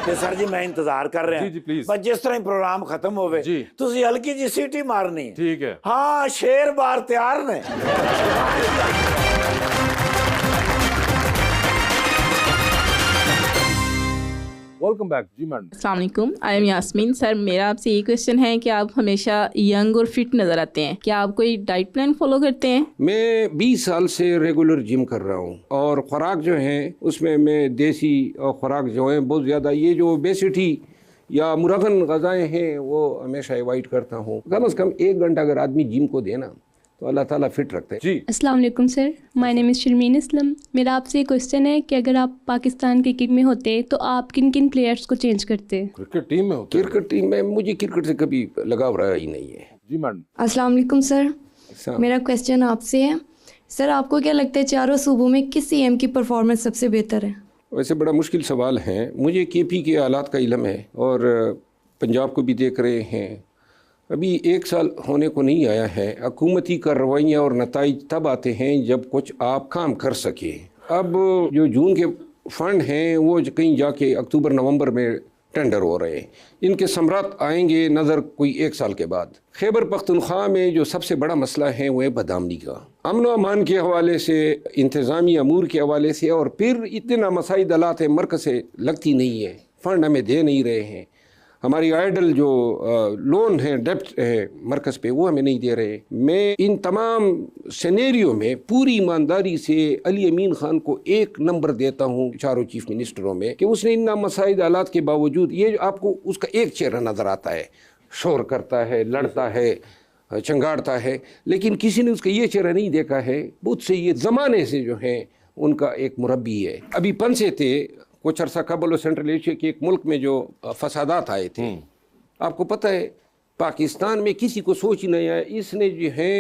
ਤੇ ਸਰ ਜੀ ਮੈਂ ਇੰਤਜ਼ਾਰ ਕਰ ਰਿਹਾ। ਜੀ, ਜੀ, please। ਬਸ ਜਿਸ ਤਰ੍ਹਾਂ ਹੀ ਪ੍ਰੋਗਰਾਮ ਖਤਮ ਹੋਵੇ ਜੀ। ਤੁਸੀਂ ਹਲਕੀ ਜੀ ਸੀਟੀ ਮਾਰਨੀ ਹੈ। ठीक है। ਹਾਂ ਸ਼ੇਰ ਬਾਰ ਤਿਆਰ ਨੇ। वेलकम बैक जी मैडम। अस्सलाम वालेकुम, आई एम यास्मीन। सर मेरा आपसे ये क्वेश्चन है कि आप हमेशा यंग और फिट नज़र आते हैं, क्या आप कोई डाइट प्लान फॉलो करते हैं? मैं 20 साल से रेगुलर जिम कर रहा हूँ और खुराक जो है उसमें मैं देसी और खुराक जो है बहुत ज़्यादा, ये जो ओबेसिटी या मुरगन गज़ाएँ हैं वो हमेशा अवॉइड करता हूँ। कम से कम 1 घंटा अगर आदमी जिम को देना तो अल्लाह ताला फिट रखते हैं। जी। अस्सलाम वालेकुम sir, my name is Sharmin Islam. मेरा आपसे एक क्वेश्चन है कि अगर आप पाकिस्तान क्रिकेट में होते तो आप किन किन प्लेयर्स को चेंज करते? क्रिकेट टीम में होते हैं? क्रिकेट टीम में मुझे क्रिकेट से कभी लगाव रहा ही नहीं है। जी मैडम। अस्सलाम वालेकुम सर, अच्छा। मेरा क्वेश्चन आपसे है सर, आपको क्या लगता है चारों सूबों में किस सीएम की परफॉर्मेंस सबसे बेहतर है? वैसे बड़ा मुश्किल सवाल है। मुझे केपी के हालात का इल्म है और पंजाब को भी देख रहे हैं। अभी 1 साल होने को नहीं आया है। हुकूमती कार्रवाइयाँ और नताइज तब आते हैं जब कुछ आप काम कर सके। अब जो जून के फंड हैं वो कहीं जाके अक्टूबर नवंबर में टेंडर हो रहे हैं। इनके समरात आएंगे नज़र कोई 1 साल के बाद। खैबर पख्तूनख्वा में जो सबसे बड़ा मसला है वो है बदामनी का। अमन व अमान के हवाले से, इंतज़ामी अमूर के हवाले से, और फिर इतना मसाइल दलात है मरकज़ से लगती नहीं है, फ़ंड हमें दे नहीं रहे हैं। हमारी आइडल जो लोन है, डेप्ट है मरकज़ पे, वो हमें नहीं दे रहे। मैं इन तमाम सिनेरियो में पूरी ईमानदारी से अली अमीन ख़ान को 1 नंबर देता हूँ चारों चीफ मिनिस्टरों में कि उसने इन मसाइल हालात के बावजूद, ये आपको उसका एक चेहरा नज़र आता है, शोर करता है, लड़ता है, चंगाड़ता है, लेकिन किसी ने उसका ये चेहरा नहीं देखा है। बहुत से ये ज़माने से जो है उनका एक मुरब्बी है। अभी पंसे थे कुछ अर्सा कबल सेंट्रल एशिया के एक मुल्क में जो फसादात आए थे, आपको पता है पाकिस्तान में किसी को सोच ही नहीं आया। इसने जो है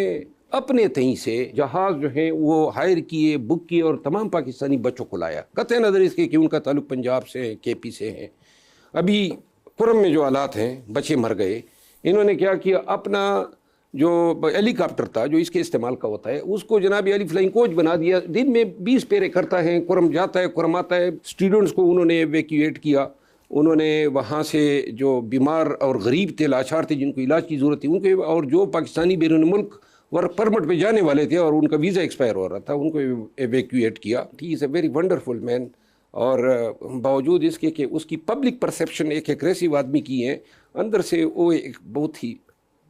अपने तहीं से जहाज़ जो है वो हायर किए, बुक किए और तमाम पाकिस्तानी बच्चों को लाया, कतई नज़र इसके कि उनका ताल्लुक पंजाब से है, केपी से है। अभी कुरम में जो हालात हैं, बच्चे मर गए। इन्होंने क्या किया, अपना जो हेलीकॉप्टर था जो इसके इस्तेमाल का होता है उसको जनाब अली फ्लाइंग कोच बना दिया। दिन में 20 पेरे करता है, कुरम जाता है, कुरम आता है। स्टूडेंट्स को उन्होंने एवैक्यूएट किया। उन्होंने वहाँ से जो बीमार और गरीब थे, लाचार थे, जिनको इलाज की ज़रूरत थी, उनके, और जो पाकिस्तानी बैरून मुल्क वर्क परमिट पे जाने वाले थे और उनका वीज़ा एक्सपायर हो रहा था, उनको एवैक्यूएट किया। He is a very wonderful man. और बावजूद इसके कि उसकी पब्लिक परसेप्शन एक एग्रेसिव आदमी की है, अंदर से वो एक बहुत ही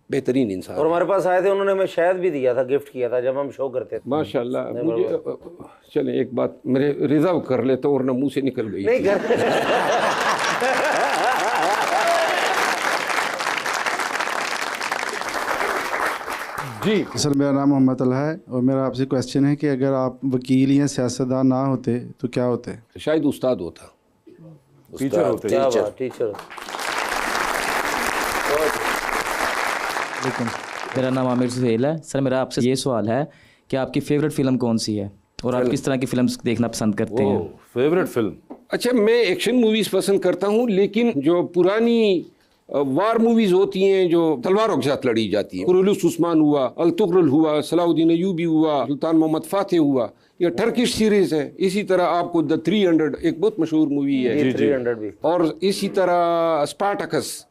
बेहतरीन इंसान। और हमारे पास आए थे, उन्होंने हमें शहद भी दिया था, गिफ्ट किया था जब हम शो करते थे। माशाल्लाह। मुझे चले एक बात मेरे रिजर्व कर लेते और ना मुंह से निकल गई। नहीं कर जी सर, मेरा नाम मोहम्मद अला है और मेरा आपसे क्वेश्चन है कि अगर आप वकील या सियासतदान ना होते तो क्या होते? शायद उस्ताद होता, टीचर होते। क्या बात, टीचर। मेरा नाम आमिर सुहेल है। सर मेरा आपसे ये सवाल है कि आपकी फेवरेट फिल्म कौन सी है और आप किस तरह की फिल्म्स देखना पसंद करते हैं? Favourite film? अच्छा, मैं एक्शन मूवीज़ पसंद करता हूँ, लेकिन जो पुरानी वार मूवीज़ होती हैं जो तलवारों के साथ लड़ी जाती हैं, कुरुलुस उस्मान हुआ, अल तुगरुल हुआ, सलाउद्दीन अयूबी हुआ, सुल्तान मोहम्मद फातेह हुआ, ये टर्किश सीरीज़ है। इसी तरह आपको द 300 एक बहुत मशहूर मूवी है, 300 भी। और इसी तरह स्पार्टकस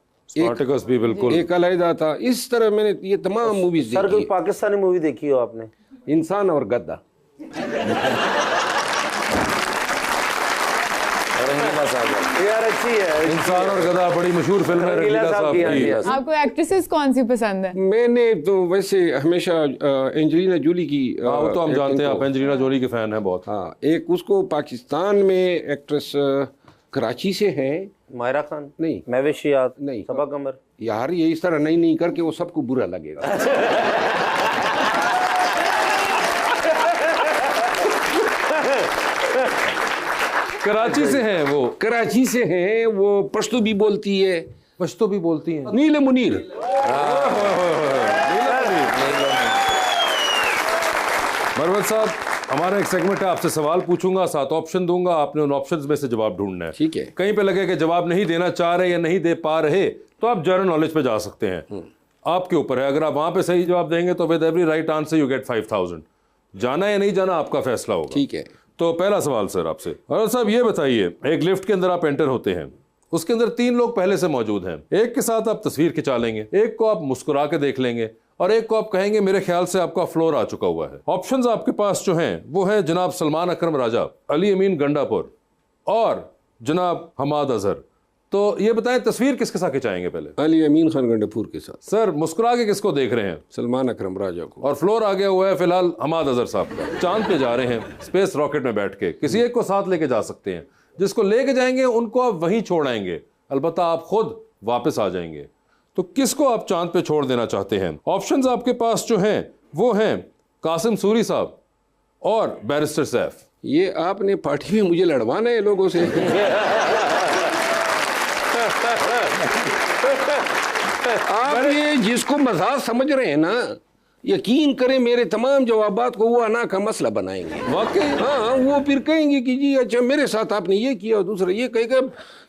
भी बिल्कुल एक अलहदा था। इस तरह मैंने ये तमाम मूवीज़ देखी। सर कोई पाकिस्तानी मूवी देखी हो आपने? इंसान और गद्दा। यार अच्छी है इंसान और गधा, बड़ी मशहूर फिल्म है रंगीला साहब की। आपको एक्ट्रेसेस कौन सी पसंद है? मैंने तो वैसे हमेशा एंजेलिना जोली की, वो तो हम जानते हैं, आप एंजेलिना जोली के फैन हैं बहुत। हाँ, एक उसको पाकिस्तान में एक्ट्रेस कराची से है, मायरा खान नहीं, महविशियात नहीं, सबा कमर। यार ये इस तरह नहीं करके वो सबको बुरा लगेगा। कराची से हैं वो? कराची से हैं वो, पश्तो भी बोलती है। पश्तो भी बोलती हैं? नील मुनीर। मरवत साहब, हमारा एक सेगमेंट है, आपसे सवाल पूछूंगा, 7 ऑप्शन दूंगा, आपने उन ऑप्शंस में से जवाब ढूंढना है। ठीक है। कहीं पे लगे कि जवाब नहीं देना चाह रहे या नहीं दे पा रहे तो आप जनरल नॉलेज पे जा सकते हैं, आपके ऊपर है। अगर आप वहां पे सही जवाब देंगे तो with every right answer you get 5000। जाना या नहीं जाना आपका फैसला होगा। ठीक है। तो पहला सवाल सर आपसे, और साहब ये बताइए, एक लिफ्ट के अंदर आप एंटर होते हैं, उसके अंदर 3 लोग पहले से मौजूद हैं। एक के साथ आप तस्वीर खिंचा लेंगे, एक को आप मुस्कुरा के देख लेंगे, और एक को आप कहेंगे मेरे ख्याल से आपका फ्लोर आ चुका हुआ है। ऑप्शंस आपके पास जो हैं वो है जनाब सलमान अकरम राजा, अली अमीन गंडापुर और जनाब हमाद अजहर। तो ये बताएं तस्वीर किसके साथ खिंचाएंगे पहले? अली अमीन खान गंडापुर के साथ। सर मुस्कुरा के किसको देख रहे हैं? सलमान अकरम राजा को। और फ्लोर आ गया हुआ है फिलहाल हमाद अजहर साहब का। चांद पे जा रहे हैं स्पेस रॉकेट में बैठ के, किसी एक को साथ लेके जा सकते हैं, जिसको लेके जाएंगे उनको आप वहीं छोड़ आएंगे, अलबत्ता आप खुद वापस आ जाएंगे। तो किसको आप चांद पे छोड़ देना चाहते हैं? ऑप्शंस आपके पास जो हैं वो हैं कासिम सूरी साहब और बैरिस्टर सैफ। ये आपने पार्टी में मुझे लड़वाना है लोगों से। आप ये जिसको मजाक समझ रहे हैं ना, यकीन करें मेरे तमाम जवाबात को वो अना का मसला बनाएंगे वाकई। हाँ, वो फिर कहेंगे कि जी अच्छा मेरे साथ आपने ये किया और दूसरा ये कहेगा।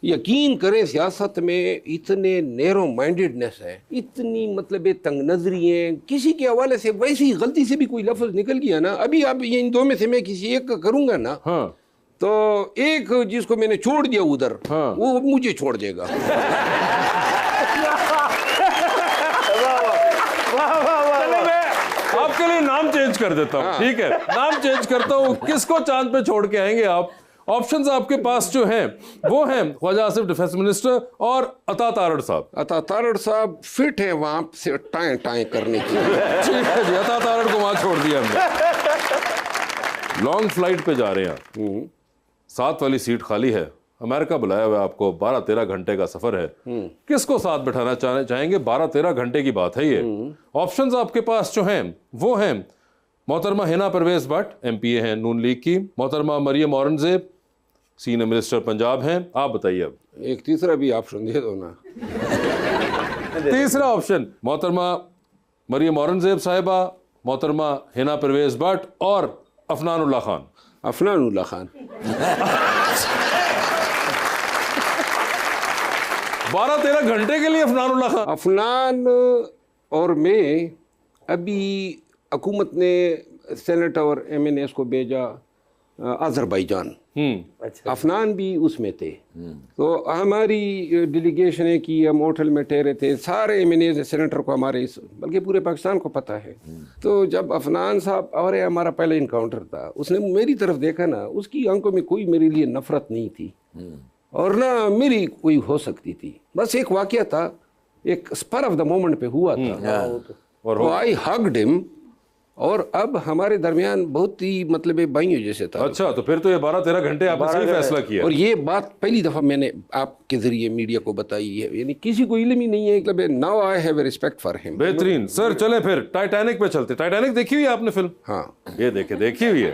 यकीन करें सियासत में इतने नैरो माइंडेडनेस है, इतनी मतलब तंग नजरी है, किसी के हवाले से वैसी गलती से भी कोई लफ्ज निकल गया ना, अभी आप इन 2 में से मैं किसी एक का करूंगा ना, हाँ, तो एक जिसको मैंने छोड़ दिया उधर, हाँ, वो मुझे छोड़ देगा। आपके लिए नाम चेंज कर देता हूँ। ठीक है, नाम चेंज करता हूँ। किसको चांद पे छोड़ के आएंगे आप? ऑप्शंस आपके पास जो हैं वो हैं ख्वाजा आसिफ डिफेंस मिनिस्टर और अता तारड़ साहब। अता तारड़ साहब फिट है वहां से टाएं टाएं करने की। ठीक है जी, अता तारड़ को वहां छोड़ दिया हमने। लॉन्ग फ्लाइट पे जा रहे हैं, 7 वाली सीट खाली है, अमेरिका बुलाया हुआ है आपको, 12-13 घंटे का सफर है, किसको साथ बैठाना चाहेंगे? 12-13 घंटे की बात है ये। ऑप्शंस आपके पास जो हैं वो हैं मोहतरमा हिना परवेज भट्ट, एमपीए हैं नून लीग की, मोहतरमा मरियम औरंगजेब, सीनियर मिनिस्टर पंजाब हैं। आप बताइए अब। एक तीसरा भी ऑप्शन दे दो ना। तीसरा ऑप्शन मोहतरमा मरियम औरंगजेब साहिबा, मोहतरमा हिना परवेज भट्ट और अफनानुल्लाह खान। अफनानुल्लाह खान। 12-13 घंटे के लिए अफनानुल्लाह खान। अफनान और मैं, अभी हुकूमत ने सेनेट और MNAs को भेजा अजरबैजान। अच्छा। अफनान भी उसमें थे। तो हमारी डेलीगेशन है कि हम होटल में ठहरे थे, सारे MNAs सेनेटर को हमारे बल्कि पूरे पाकिस्तान को पता है। तो जब अफनान साहब और हमारा पहला इनकाउंटर था, उसने मेरी तरफ देखा ना, उसकी आंखों में कोई मेरे लिए नफरत नहीं थी और ना मेरी कोई हो सकती थी। बस एक वाकया था, एक स्पर ऑफ द मोमेंट पे हुआ था और आई हग्ड हिम, और अब हमारे दरमियान बहुत ही मतलब भाइयों जैसे था। अच्छा, तो फिर तो ये 12-13 घंटे आपने सही फैसला किया। और ये बात पहली दफा मैंने आपके जरिए मीडिया को बताई है, यानी किसी को इल्म ही नहीं है। मतलब now I have respect for him. बेहतरीन। सर चले फिर टाइटैनिक पे चलते। टाइटैनिक देखी हुई है आपने फिल्म? हाँ, ये देखी हुई है।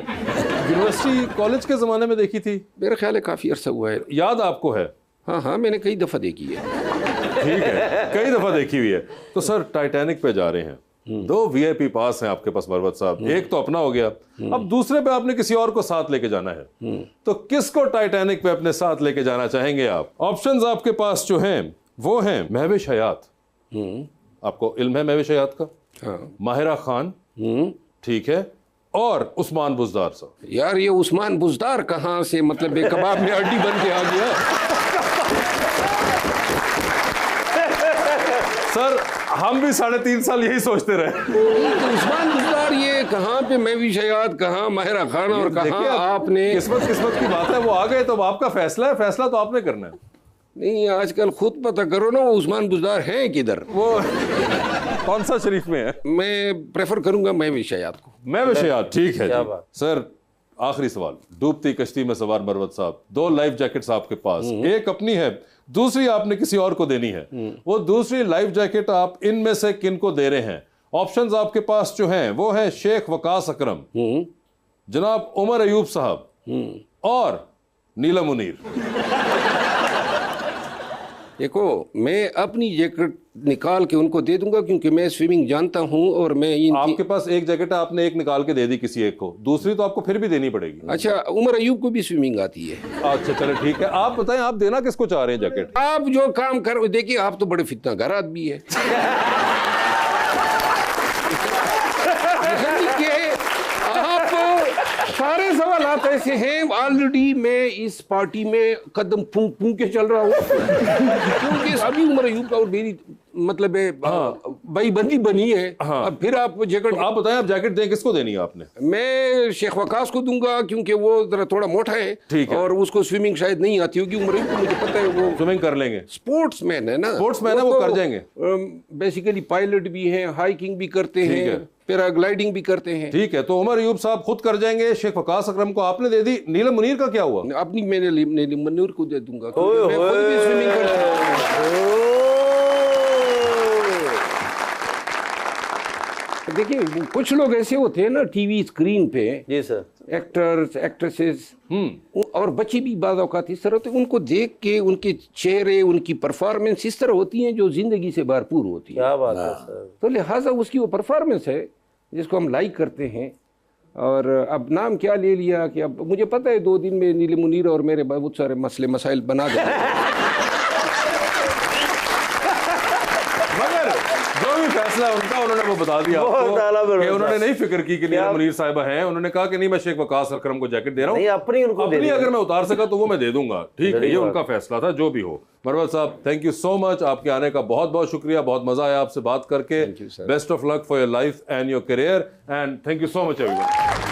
यूनिवर्सिटी कॉलेज के जमाने में देखी थी मेरा ख्याल है, काफी अरसा हुआ है। याद आपको है? हाँ, मैंने कई दफा देखी है। ठीक है, कई दफा देखी हुई है। तो सर टाइटैनिक पे जा रहे हैं, 2 VIP पास हैं आपके पास मरवत साहब, एक तो अपना हो गया, अब दूसरे पे आपने किसी और को साथ लेके जाना है, तो किसको टाइटैनिक पे अपने साथ लेके जाना चाहेंगे आप? ऑप्शंस आपके पास जो हैं वो हैं महविश हयात, आपको इल्म है महविश हयात का? हाँ। माहिरा खान, ठीक है, और उस्मान बुजदार साहब। यार ये उस्मान बुजदार कहाँ से मतलब कबाब में हड्डी बन के आ गया? सर हम भी 3.5 साल यही सोचते रहे। तो उस्मान बुजदार ये कहाँ पे महविश हयात, कहाँ माहिरा खान और कहाँ आपने। किस्मत की बात है, वो आ गए तो आपका फैसला है, फैसला तो आपने करना है। नहीं, आजकल खुद पता करो ना वो उस्मान बुजदार है किधर, वो कौन सा शरीफ में है? मैं प्रेफर करूंगा महविश हयात को। महविश हयात, ठीक है जी। सर आखिरी सवाल, डूबती कश्ती में सवार मरवत साहब, 2 लाइफ जैकेट्स आपके पास, एक अपनी है, दूसरी आपने किसी और को देनी है। वो दूसरी लाइफ जैकेट आप इनमें से किन को दे रहे हैं? ऑप्शंस आपके पास जो हैं वो है शेख वकास अकरम, जनाब उमर अयूब साहब और नीला मुनीर। देखो मैं अपनी जैकेट निकाल के उनको दे दूंगा क्योंकि मैं स्विमिंग जानता हूँ और मैं आपके पास एक जैकेट है, आपने एक निकाल के दे दी किसी एक को, दूसरी तो आपको फिर भी देनी पड़ेगी। अच्छा, उमर अयूब को भी स्विमिंग आती है। अच्छा चलो ठीक है, आप बताएं आप देना किसको चाह रहे हैं जैकेट? आप जो काम कर, देखिए आप तो बड़े फितनागार आदमी है। सारे सवाल ऐसे हैं, ऑलरेडी मैं इस पार्टी में कदम फूंक फूंक के चल रहा हूँ क्योंकि अभी उमर अयूब का और मेरी मतलब भाई बंदी बनी है। हाँ। अब फिर आप जैकेट, तो आप बताएं आप जैकेट दें किसको देनी है आपने? मैं शेख वकास को दूंगा क्योंकि वो जरा थोड़ा मोटा है, ठीक है, और उसको स्विमिंग शायद नहीं आती होगी। उमर अयूब को मुझे पता है वो स्विमिंग कर लेंगे, स्पोर्ट्समैन है ना, स्पोर्ट्समैन है, वो कर जाएंगे। बेसिकली पायलट भी हैं, हाइकिंग भी करते हैं, पैराग्लाइडिंग भी करते हैं। ठीक है, तो उमर अयूब साहब खुद कर जाएंगे, शेख वकास अकरम को आपने दे दी। नीलम मुनीर का क्या हुआ? अपनी मैंने नीलम मुनीर को दे दूंगा, मैं खुद भी स्विमिंग करता हूं। देखिए कुछ लोग ऐसे होते हैं ना टीवी स्क्रीन पे, जी सर, एक्टर्स एक्ट्रेसेस और बच्चे भी बाज़ औक़ात इस तरह होते हैं, उनको देख के उनके चेहरे, उनकी परफॉर्मेंस इस तरह होती हैं जो जिंदगी से भरपूर होती है। क्या बात है सर। तो लिहाजा उसकी वो परफॉर्मेंस है जिसको हम लाइक करते हैं। और अब नाम क्या ले लिया कि अब मुझे पता है 2 दिन में नीलम मुनीर और मेरे बहुत सारे मसले मसाइल बना देंगे। फैसला उनका, उन्होंने वो बता दिया आपको कि उन्होंने नहीं फिक्र की कि नीलम मुनीर साहिबा हैं, उन्होंने कहा कि नहीं मैं शेख वकास अकरम को जैकेट दे रहा हूँ, अपनी अगर मैं उतार सका तो वो मैं दे दूंगा। ठीक है, ये उनका फैसला था, जो भी हो। मरवल साहब थैंक यू सो मच, आपके आने का बहुत बहुत शुक्रिया, बहुत मजा आया आपसे बात करके। Best of luck for your life and your career and thank you so much everyone.